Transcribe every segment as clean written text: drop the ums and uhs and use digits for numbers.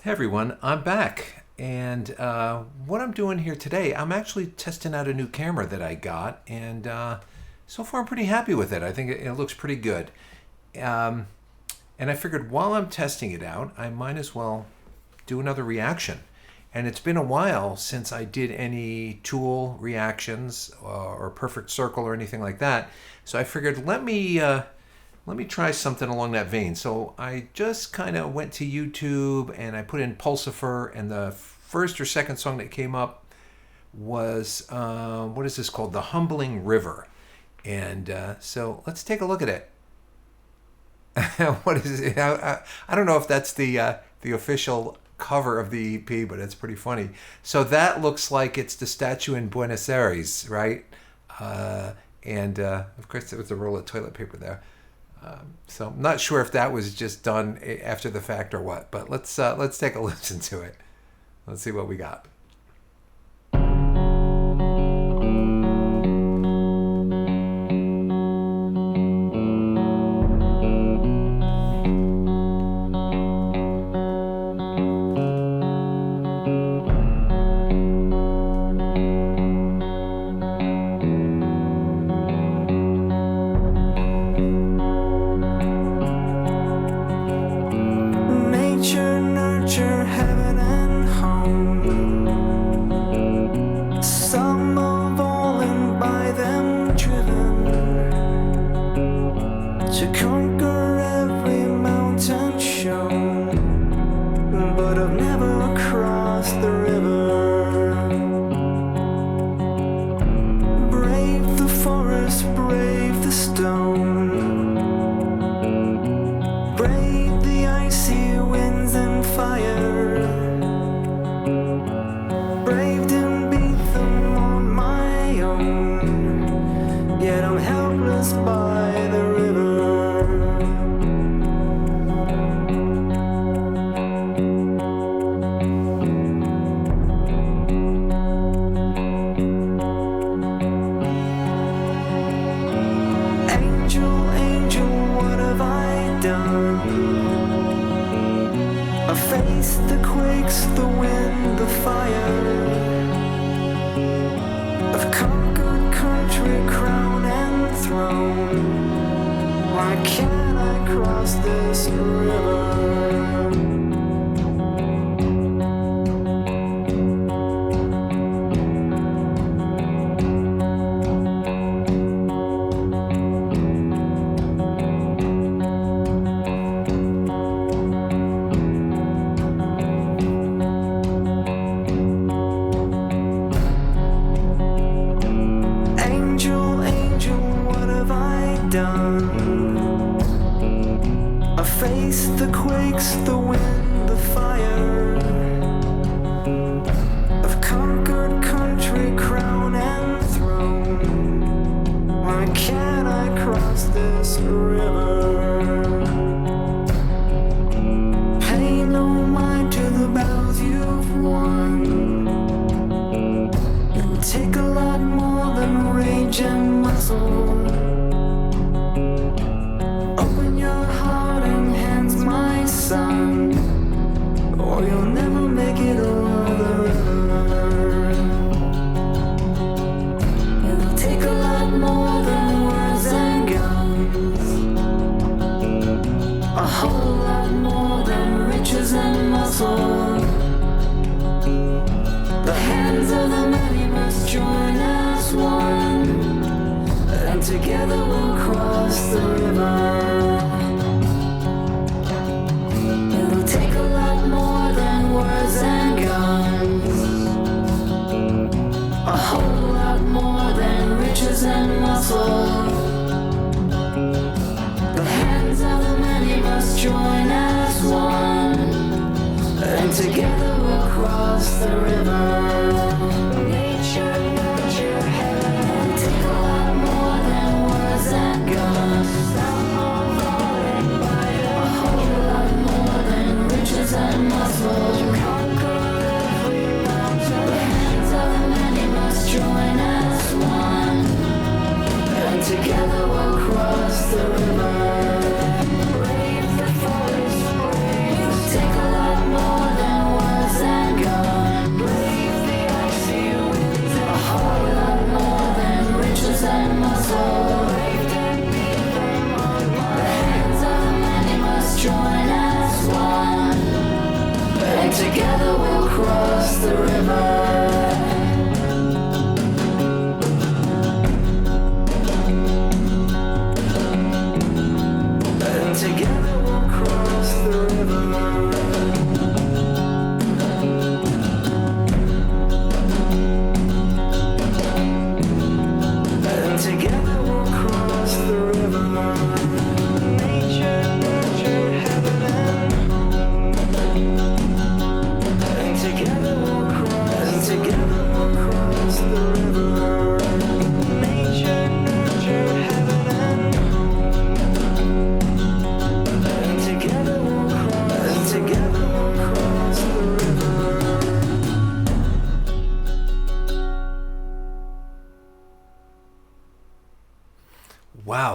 Hey everyone, I'm back. And what I'm doing here today, I'm actually testing out a new camera that I got. And so far I'm pretty happy with it. I think it looks pretty good. And I figured while I'm testing it out, I might as well do another reaction. And it's been a while since I did any Tool reactions or Perfect Circle or anything like that. So I figured let me try something along that vein. So I just kind of went to YouTube and I put in Puscifer, and the first or second song that came up was, what is this called? The Humbling River. And so let's take a look at it. What is it? I don't know if that's the official cover of the EP, but it's pretty funny. So that looks like it's the statue in Buenos Aires, right? And of course there was a roll of toilet paper there. So I'm not sure if that was just done after the fact or what, but let's take a listen to it. Let's see what we got. Take a lot more than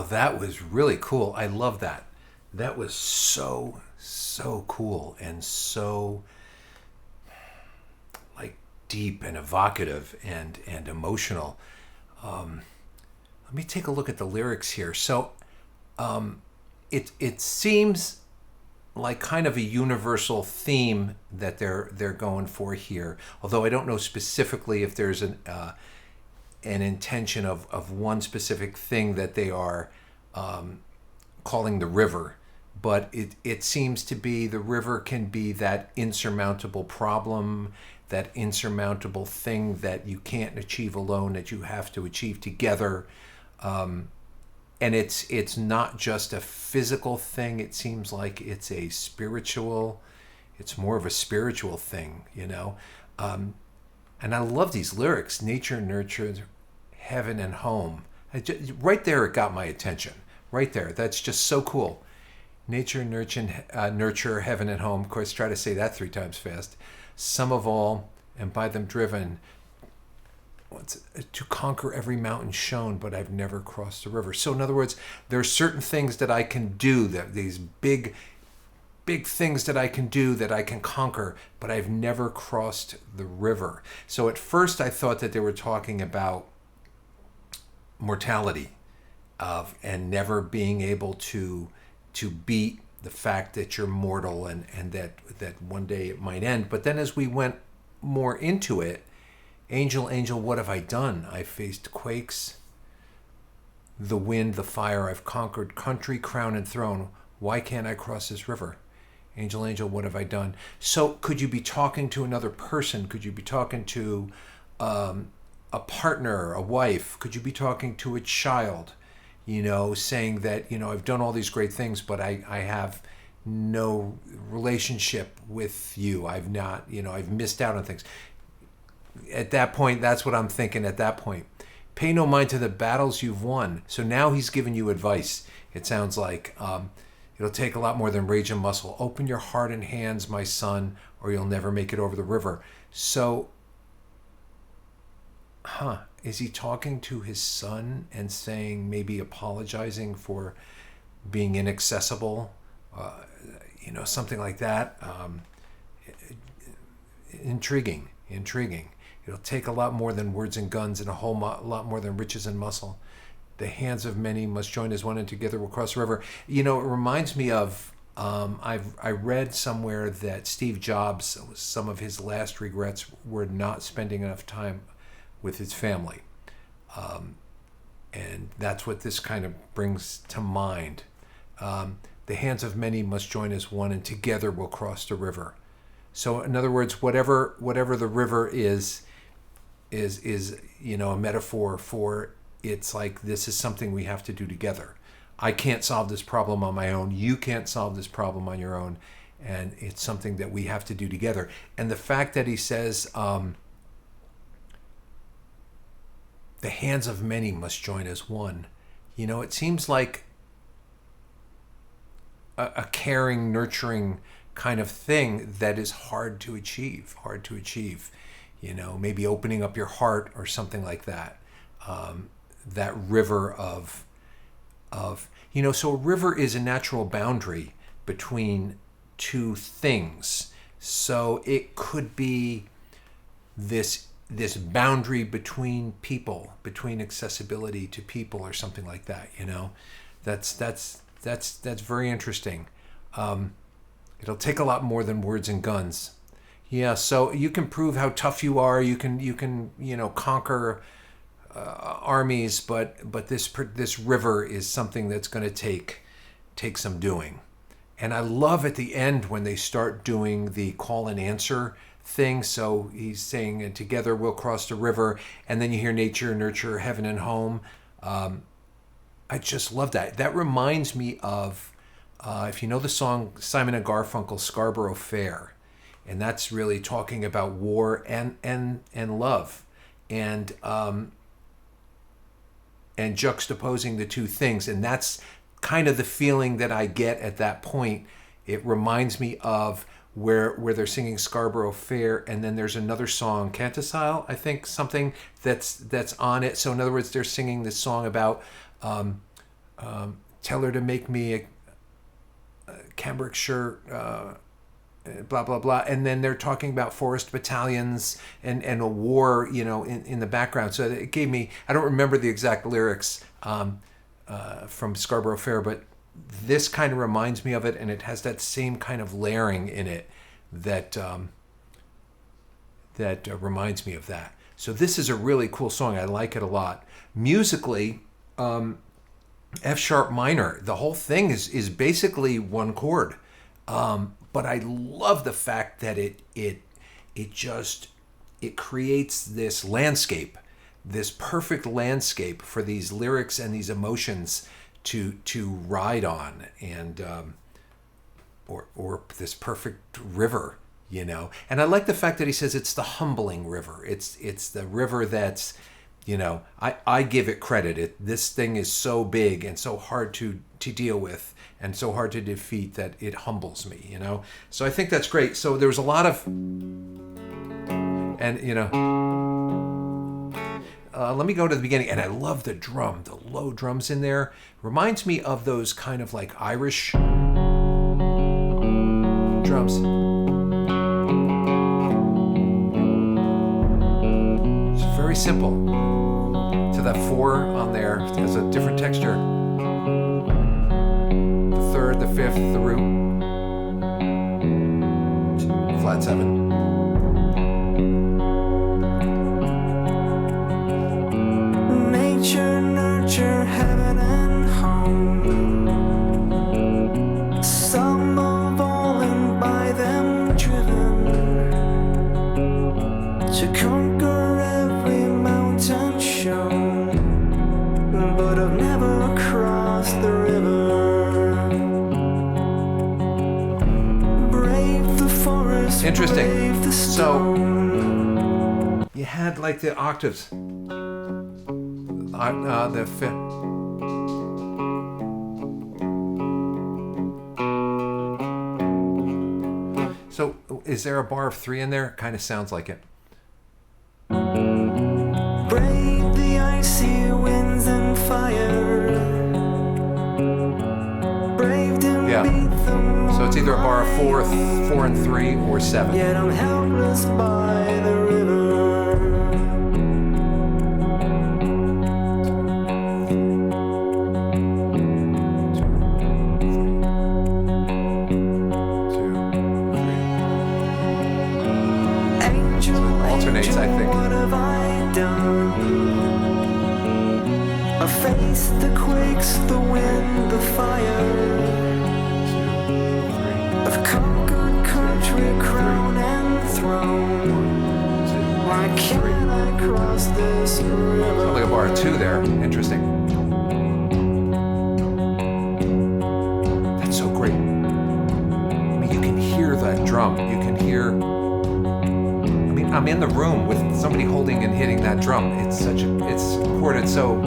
that was really cool. I love that. That was so cool and so like deep and evocative and emotional. Let me take a look at the lyrics here. So it seems like kind of a universal theme that they're going for here. Although I don't know specifically if there's an intention of one specific thing that they are calling the river, but it seems to be the river can be that insurmountable problem, that insurmountable thing that you can't achieve alone, that you have to achieve together. And it's not just a physical thing. It seems like it's a spiritual. It's more of a spiritual thing, you know. And I love these lyrics: nature, nurture, heaven, and home. Right there, it got my attention. Right there, that's just so cool. Nature, nurture, heaven, and home. Of course, try to say that 3 times fast. Some of all, and by them driven. To conquer every mountain shown, but I've never crossed the river. So in other words, there are certain things that I can do, that these big things that I can do, that I can conquer, but I've never crossed the river. So at first I thought that they were talking about mortality and never being able to beat the fact that you're mortal and that one day it might end. But then as we went more into it, angel, angel, what have I done? I've faced quakes, the wind, the fire. I've conquered country, crown, and throne. Why can't I cross this river? Angel, angel, what have I done? So could you be talking to another person? Could you be talking to a partner, a wife? Could you be talking to a child? You know, saying that, you know, I've done all these great things, but I have no relationship with you. I've not, you know, I've missed out on things. At that point, that's what I'm thinking at that point. Pay no mind to the battles you've won. So now he's giving you advice. It sounds like it'll take a lot more than rage and muscle. Open your heart and hands, my son, or you'll never make it over the river. So, is he talking to his son and saying, maybe apologizing for being inaccessible? You know, something like that. Intriguing. It'll take a lot more than words and guns, and a whole lot more than riches and muscle. The hands of many must join as one, and together we'll cross the river. You know, it reminds me of, I read somewhere that Steve Jobs, some of his last regrets were not spending enough time with his family. And that's what this kind of brings to mind. The hands of many must join as one, and together we'll cross the river. So in other words, whatever the river is you know, a metaphor for, it's like, this is something we have to do together. I can't solve this problem on my own. You can't solve this problem on your own. And it's something that we have to do together. And the fact that he says, the hands of many must join as one. You know, it seems like a caring, nurturing kind of thing that is hard to achieve. You know, maybe opening up your heart or something like that. That river of, you know, so a river is a natural boundary between two things. So it could be this boundary between people, between accessibility to people or something like that, you know. That's very interesting. It'll take a lot more than words and guns. Yeah, so you can prove how tough you are. You can you know, conquer armies, but this river is something that's going to take some doing. And I love at the end when they start doing the call and answer thing. So he's saying, and together we'll cross the river, and then you hear nature, nurture, heaven, and home. I just love that. That reminds me of, if you know the song Simon and Garfunkel, Scarborough Fair. And that's really talking about war and love, and juxtaposing the two things. And that's kind of the feeling that I get at that point. It reminds me of where they're singing Scarborough Fair, and then there's another song, Canticile, I think, something that's on it. So in other words, they're singing this song about tell her to make me a cambric shirt, blah blah blah, and then they're talking about forest battalions and a war, in the background. So it gave me, I don't remember the exact lyrics from Scarborough Fair, but this kind of reminds me of it, and it has that same kind of layering in it that reminds me of that. So this is a really cool song. I like it a lot. Musically, F sharp minor. The whole thing is basically one chord, but I love the fact that it creates this landscape, this perfect landscape for these lyrics and these emotions to ride on, and or this perfect river, And I like the fact that he says it's the humbling river. It's the river that's, I give it credit. This thing is so big and so hard to deal with and so hard to defeat that it humbles me, So I think that's great. So there was a lot of, and let me go to the beginning. And I love the drum, the low drums in there. Reminds me of those kind of like Irish drums. It's very simple. To that 4 on there, it has a different texture. The 3rd, the 5th, the root, flat 7. Nature, nurture, heaven and home. Some of all and by them driven to conquer every mountain shown, but I've never crossed the river. Brave the forest. Interesting. Brave the stone. So you had like the octaves. The 5th. So is there a bar of 3 in there? Kind of sounds like it. Brave the icy winds and fire. Braved and beat them. So it's either a bar of 4 and 3, or 7. Yet I'm helpless by the river. Alternates, I think. What have I done? I faced the quakes, the wind, the fire. I've conquered country, crown and throne. Why can't I cross this river? Sounds like a bar of 2 there. Interesting. That's so great. I mean, you can hear that drum. You can hear. I'm in the room with somebody holding and hitting that drum. It's recorded so.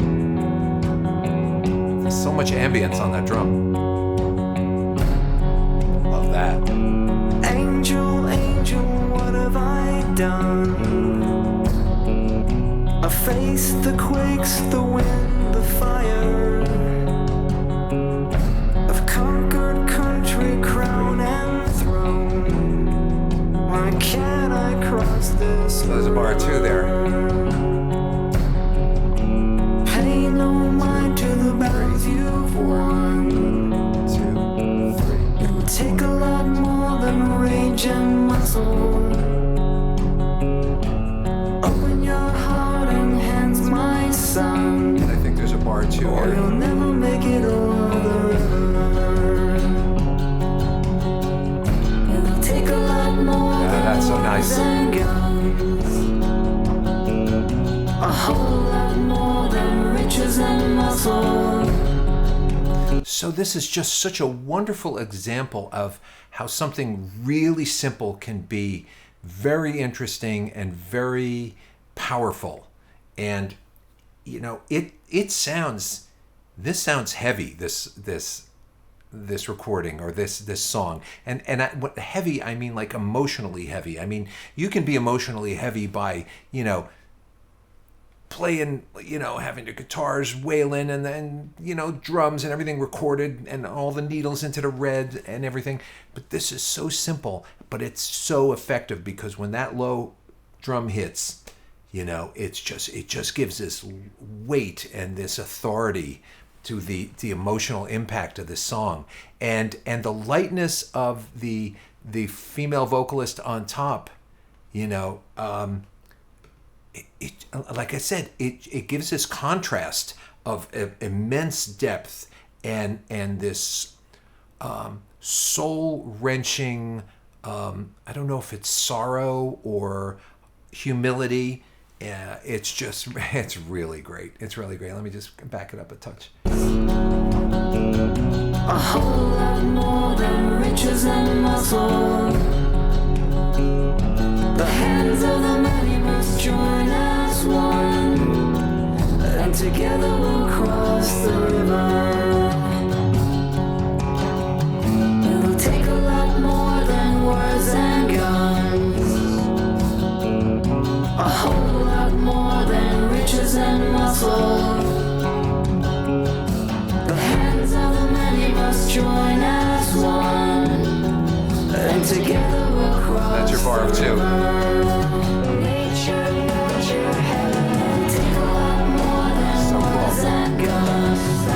There's so much ambience on that drum. Love that. Angel, angel, what have I done? I faced the quakes, the wind, the fire. I've conquered country, crown and throne. Why can't I cross this? So there's a bar of 2 there. Pay no mind to the battles you've won. 2, 3. It will take a lot more than rage and muscle. Open your heart and hands, my son. And I think there's a bar of 2 Or here. you'll never make it over the river. It'll take a lot more That's so nice. than guns. A whole lot more than riches and muscle. So this is just such a wonderful example of how something really simple can be very interesting and very powerful. And this sounds heavy, this recording or this song. And what heavy, I mean like emotionally heavy. I mean, you can be emotionally heavy by, playing, having the guitars wailing, and then, drums and everything recorded, and all the needles into the red and everything. But this is so simple, but it's so effective, because when that low drum hits, it just gives this weight and this authority to the emotional impact of this song, and the lightness of the female vocalist on top. Like I said, it gives this contrast of immense depth and this soul wrenching. I don't know if it's sorrow or humility. It's really great. It's really great. Let me just back it up a touch. A whole lot more than riches and muscle. The hands of the many must join as one, and together we'll cross the river. It'll take a lot more than words and guns. A whole lot more than riches and muscle. The hands of the many must join as one, and together we'll cross. That's your bar of two. Nature, heaven, take a lot more than words and guns. A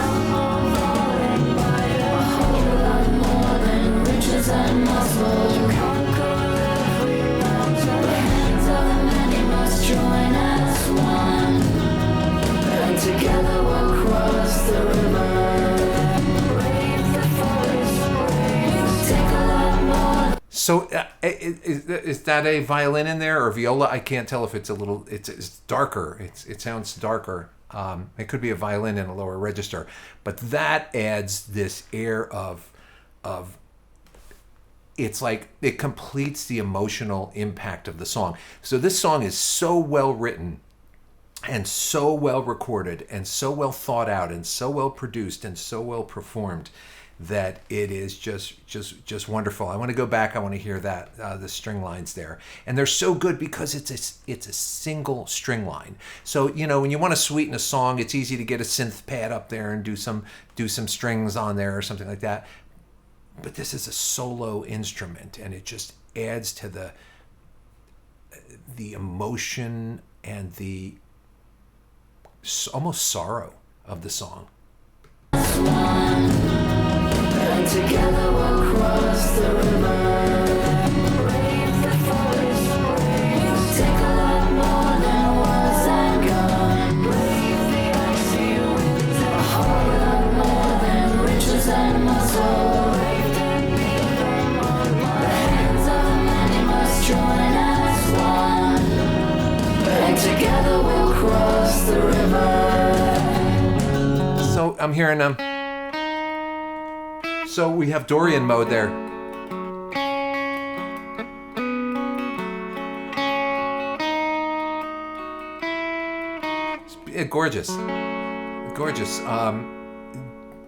whole lot more than riches and muscle. The hands of the many must join as one, and together we'll cross the river. Brave the forest, brave. Take a lot more. So is that a violin in there or viola? I can't tell if it's a little. It's darker. It sounds darker. It could be a violin in a lower register, but that adds this air of. It's like it completes the emotional impact of the song. So this song is so well written, and so well recorded, and so well thought out, and so well produced, and so well performed, that it is just wonderful. I want to go back. I want to hear that the string lines there, and they're so good because it's a single string line. So when you want to sweeten a song, it's easy to get a synth pad up there and do some strings on there or something like that. But this is a solo instrument, and it just adds to the emotion and the almost sorrow of the song. And together we'll cross the river. Brave the forest, brave. Take a lot more than words and guns. Brave the icy winds. A whole lot more than riches and muscle. Brave and be them on. The hands of the many must join as one, and together we'll cross the river. So I'm hearing them. So we have Dorian mode there. It's gorgeous. Gorgeous.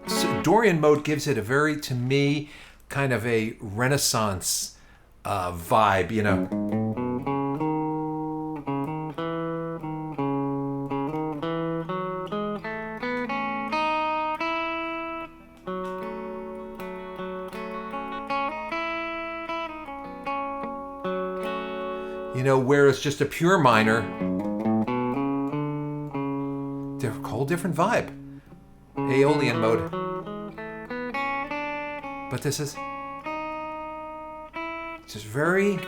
So Dorian mode gives it a very, to me, kind of a Renaissance vibe, whereas just a pure minor, they're a whole different vibe. Aeolian mode. But this is just very,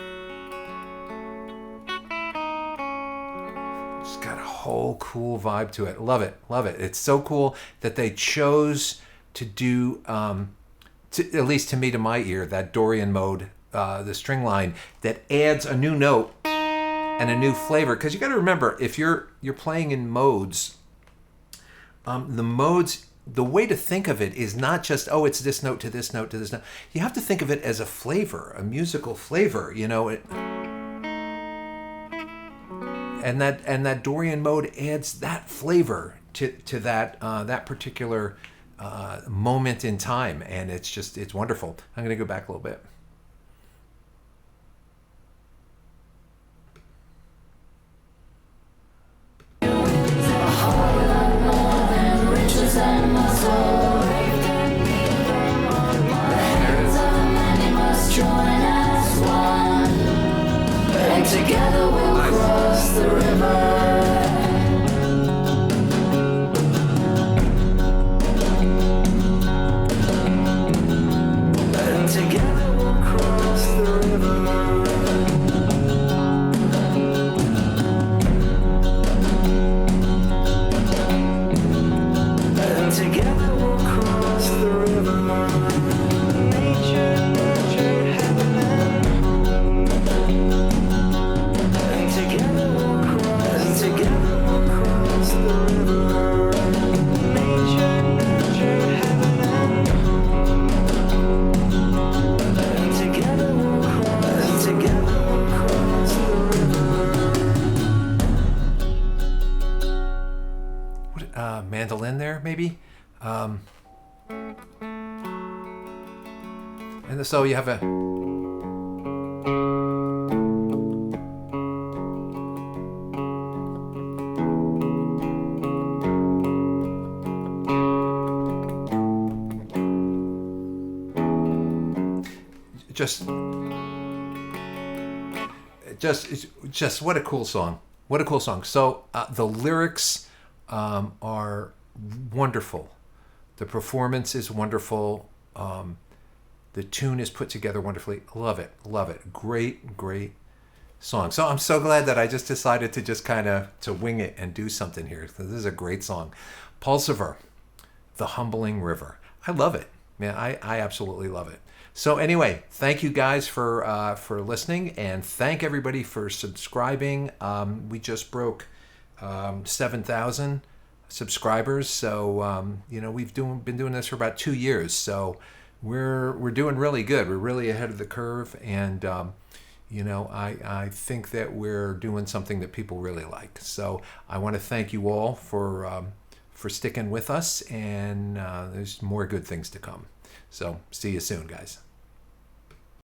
just got a whole cool vibe to it. Love it. Love it. It's so cool that they chose to do, at least to me, to my ear, that Dorian mode, the string line that adds a new note and a new flavor. Because you got to remember, if you're playing in modes, the modes, the way to think of it is not just, oh, it's this note to this note to this note. You have to think of it as a flavor, a musical flavor, and that Dorian mode adds that flavor to that that particular moment in time, and it's wonderful. I'm going to go back a little bit. maybe. And so you have a... just what a cool song. What a cool song. So the lyrics are wonderful. The performance is wonderful. The tune is put together wonderfully. Love it. Love it. Great, great song. So I'm so glad that I just decided to just kind of to wing it and do something here. This is a great song. Puscifer, The Humbling River. I love it. Man, I absolutely love it. So anyway, thank you guys for listening, and thank everybody for subscribing. We just broke 7,000 subscribers, so we've been doing this for about 2 years. So we're doing really good. We're really ahead of the curve, and I think that we're doing something that people really like. So I want to thank you all for sticking with us, and there's more good things to come. So see you soon, guys.